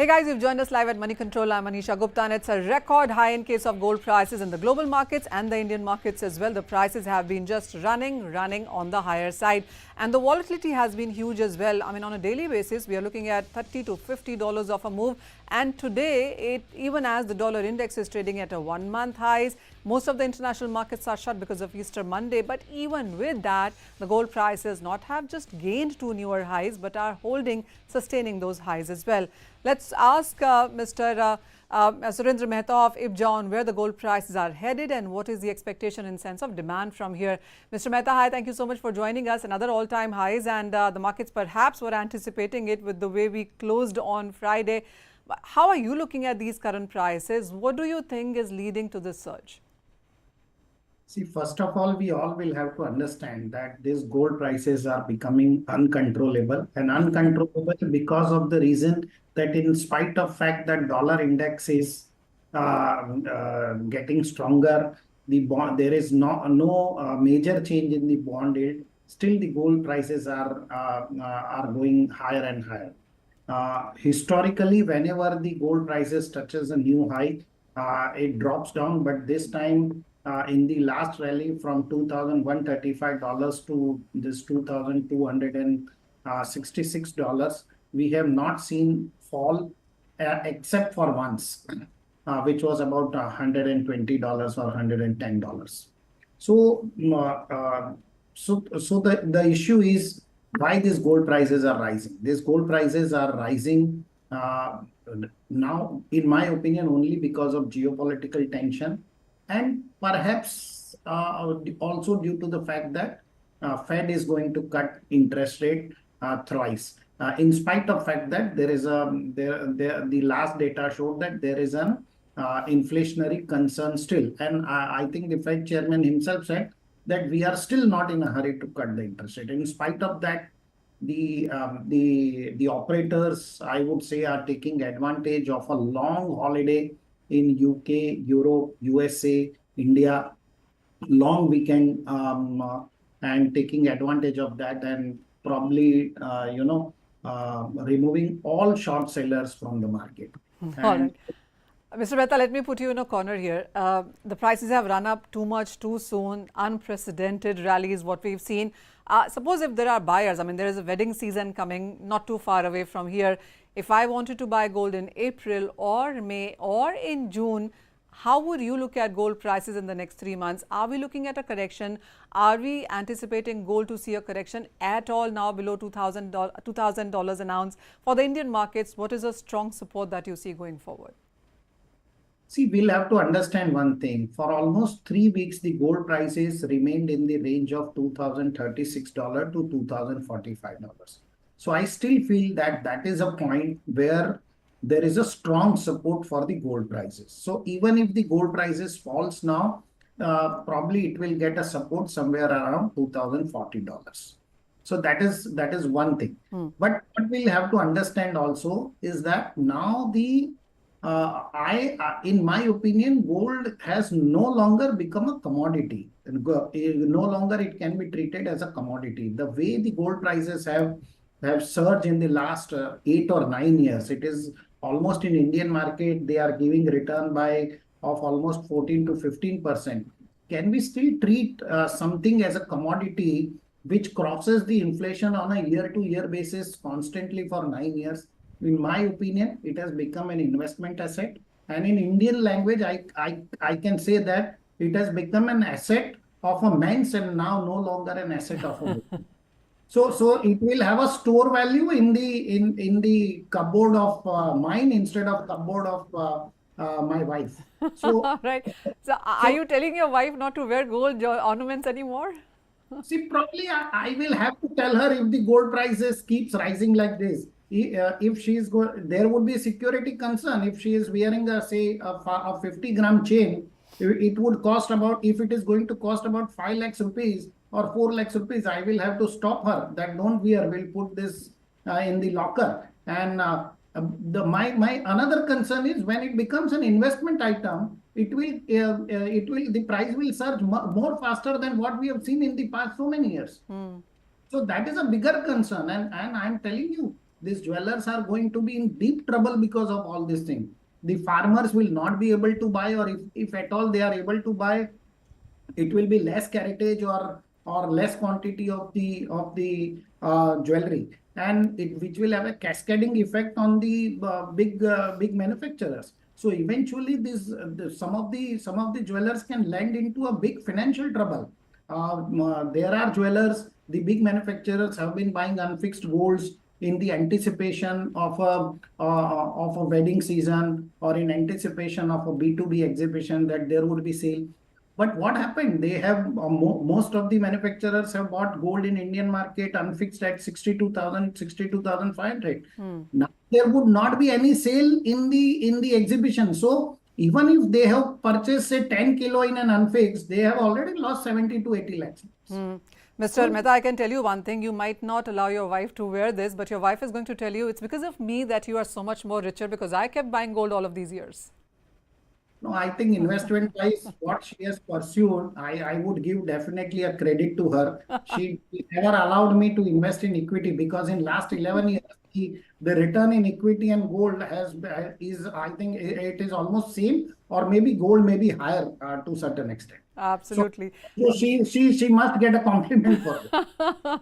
Hey guys, you've joined us live at Moneycontrol. I'm Manisha Gupta, and it's a record high in case of gold prices in the global markets and the Indian markets as well. The prices have been just running on the higher side, and the volatility has been huge as well. I mean, on a daily basis, we are looking at $30 to $50 of a move, and today, even as the dollar index is trading at a one-month highs, most of the international markets are shut because of Easter Monday. But even with that, the gold prices not have just gained to newer highs, but are holding, sustaining those highs as well. Let's ask Mr. Surendra Mehta of IBJA on where the gold prices are headed and what is the expectation in sense of demand from here. Mr. Mehta, hi, thank you so much for joining us. Another all-time highs, and the markets perhaps were anticipating it with the way we closed on Friday. How are you looking at these current prices? What do you think is leading to this surge? See, first of all, we all will have to understand that these gold prices are becoming uncontrollable, and uncontrollable because of the reason that in spite of fact that dollar index is getting stronger, there is no major change in the bond yield. Still, the gold prices are going higher and higher. Historically, whenever the gold prices touches a new high, it drops down, but this time in the last rally from $2,135 to this $2,266, we have not seen fall except for once, which was about $120 or $110. So, the issue is why these gold prices are rising. These gold prices are rising now, in my opinion, only because of geopolitical tension, and perhaps also due to the fact that Fed is going to cut interest rate thrice. In spite of fact that there is the last data showed that there is an inflationary concern still, and I think the Fed chairman himself said that we are still not in a hurry to cut the interest rate. In spite of that, the operators, I would say, are taking advantage of a long holiday in UK, Europe, USA, India, long weekend, and taking advantage of that, and probably removing all short sellers from the market. All right. Mr. Mehta, let me put you in a corner here. The prices have run up too much, too soon, unprecedented rallies, what we've seen. Suppose if there are buyers, I mean, there is a wedding season coming not too far away from here. If I wanted to buy gold in April or May or in June, how would you look at gold prices in the next 3 months? Are we looking at a correction? Are we anticipating gold to see a correction at all now below $2,000 an ounce? For the Indian markets, what is a strong support that you see going forward? See, we'll have to understand one thing. For almost 3 weeks, the gold prices remained in the range of $2,036 to $2,045. So I still feel that that is a point where there is a strong support for the gold prices. So even if the gold prices falls now, probably it will get a support somewhere around $2,040. So that is one thing. But what we'll have to understand also is that now in my opinion, gold has no longer become a commodity. No longer it can be treated as a commodity. The way the gold prices have surged in the last 8 or 9 years, it is almost in Indian market, they are giving return of almost 14 to 15%. Can we still treat something as a commodity which crosses the inflation on a year-to-year basis constantly for 9 years? In my opinion, it has become an investment asset. And in Indian language, I can say that it has become an asset of a man's and now no longer an asset of a woman. So it will have a store value in the cupboard of mine instead of cupboard of my wife. So, all right. So are you telling your wife not to wear gold ornaments anymore? See, probably I will have to tell her if the gold prices keeps rising like this. If she is there would be a security concern. If she is wearing a 50-gram chain, it would cost about, if it is going to cost about 5 lakhs rupees or 4 lakhs rupees, I will have to stop her that don't wear, we'll put this in the locker. And my another concern is when it becomes an investment item, the price will surge more faster than what we have seen in the past so many years. So that is a bigger concern, and I'm telling you, these jewelers are going to be in deep trouble because of all these things. The farmers will not be able to buy, or if at all they are able to buy, it will be less carriage or less quantity of the jewelry, and which will have a cascading effect on the big manufacturers. So eventually some of the jewelers can land into a big financial trouble. There are jewelers, the big manufacturers have been buying unfixed golds in the anticipation of a wedding season, or in anticipation of a B2B exhibition, that there would be sale. But what happened? They have most of the manufacturers have bought gold in Indian market unfixed at 62,000, 62,500. Now there would not be any sale in the exhibition. So even if they have purchased say 10 kilo in an unfixed, they have already lost 70 to 80 lakhs. Mr. Mehta, I can tell you one thing. You might not allow your wife to wear this, but your wife is going to tell you it's because of me that you are so much more richer, because I kept buying gold all of these years. No, I think investment-wise, what she has pursued, I would give definitely a credit to her. She never allowed me to invest in equity, because in last 11 years, the return in equity and gold is, I think it is almost same, or maybe gold may be higher to certain extent. Absolutely. So she must get a compliment for it.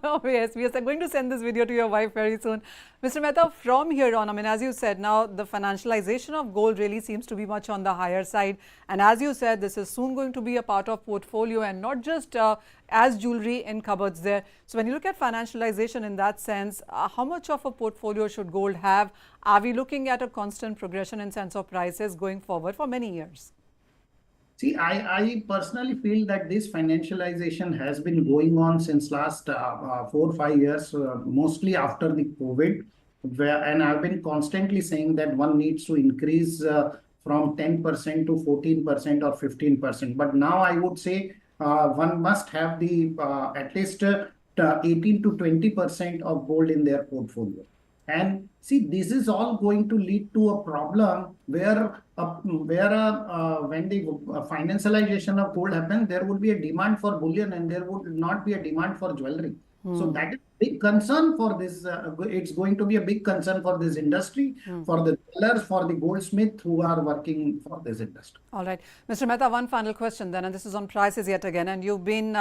Oh, yes, we are going to send this video to your wife very soon. Mr. Mehta, from here on, I mean, as you said, now the financialization of gold really seems to be much on the higher side. And as you said, this is soon going to be a part of portfolio and not just as jewelry in cupboards there. So when you look at financialization in that sense, how much of a portfolio should gold have? Are we looking at a constant progression in sense of prices going forward for many years? See, I personally feel that this financialization has been going on since last 4 or 5 years, mostly after the COVID, and I've been constantly saying that one needs to increase from 10% to 14% or 15%. But now I would say one must have the at least 18 to 20% of gold in their portfolio. And see, this is all going to lead to a problem where when the financialization of gold happens, there would be a demand for bullion and there would not be a demand for jewelry. So that is a big concern for this. It's going to be a big concern for this industry, for the jewelers, for the goldsmith who are working for this industry. All right. Mr. Mehta, one final question then, and this is on prices yet again. And you've been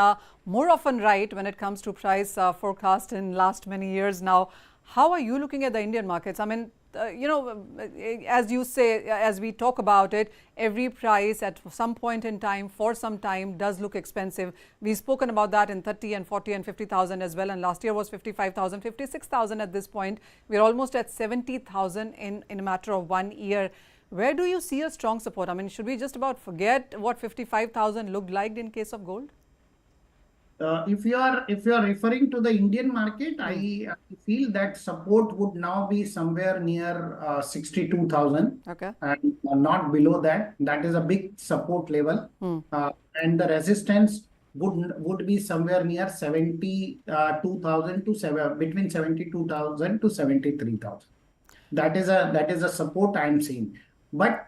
more often right when it comes to price forecast in last many years now. How are you looking at the Indian markets? I mean, as you say, as we talk about it, every price at some point in time, for some time, does look expensive. We've spoken about that in 30 and 40 and 50,000 as well. And last year was 55,000, 56,000 at this point. We're almost at 70,000 in a matter of 1 year. Where do you see a strong support? I mean, should we just about forget what 55,000 looked like in case of gold? If you are referring to the Indian market, I feel that support would now be somewhere near 62,000, okay, and not below that. That is a big support level, and the resistance would be somewhere near 72,000 to between 72,000 to 73,000. That is a support I am seeing, but.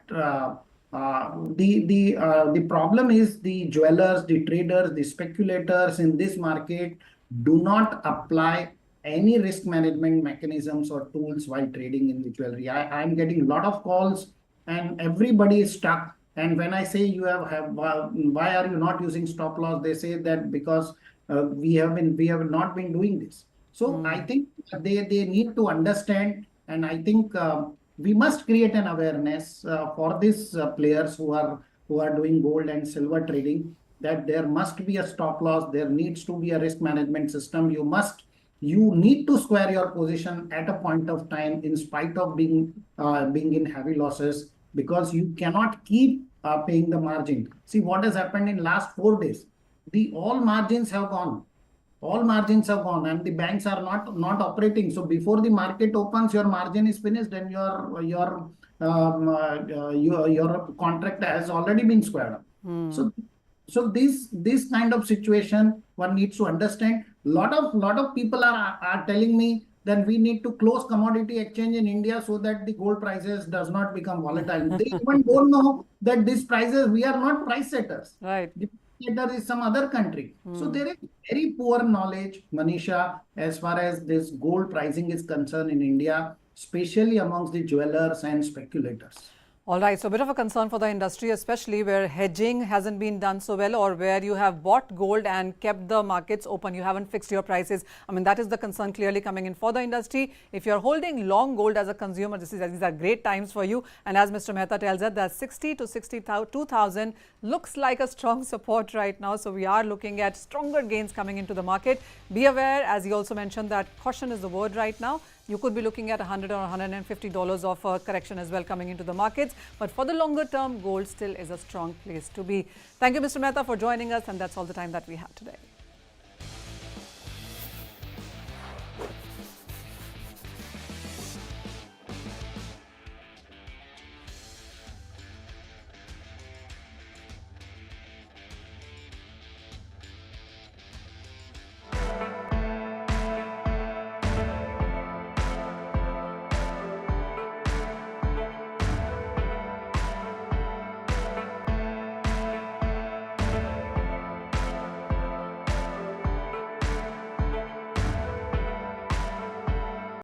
The problem is the jewelers, the traders, the speculators in this market do not apply any risk management mechanisms or tools while trading in the jewelry. I'm getting a lot of calls and everybody is stuck. And when I say why are you not using stop loss? They say that because we have not been doing this. So I think they need to understand, and I think we must create an awareness for these players who are doing gold and silver trading, that there must be a stop loss. There needs to be a risk management system. You need to square your position at a point of time in spite of being in heavy losses, because you cannot keep paying the margin. See what has happened in last 4 days. All margins have gone. All margins have gone and the banks are not operating. So before the market opens, your margin is finished and your contract has already been squared up. So this kind of situation one needs to understand. Lot of people are telling me that we need to close commodity exchange in India so that the gold prices does not become volatile. They even don't know that these prices, we are not price setters. Right. The indicator is some other country. So there is very poor knowledge, Manisha, as far as this gold pricing is concerned in India, especially amongst the jewelers and speculators. All right, so a bit of a concern for the industry, especially where hedging hasn't been done so well, or where you have bought gold and kept the markets open. You haven't fixed your prices. I mean, that is the concern clearly coming in for the industry. If you're holding long gold as a consumer, these are great times for you. And as Mr. Mehta tells us, that 60 to 62,000 looks like a strong support right now. So we are looking at stronger gains coming into the market. Be aware, as he also mentioned, that caution is the word right now. You could be looking at $100 or $150 of a correction as well coming into the markets. But for the longer term, gold still is a strong place to be. Thank you, Mr. Mehta, for joining us. And that's all the time that we have today.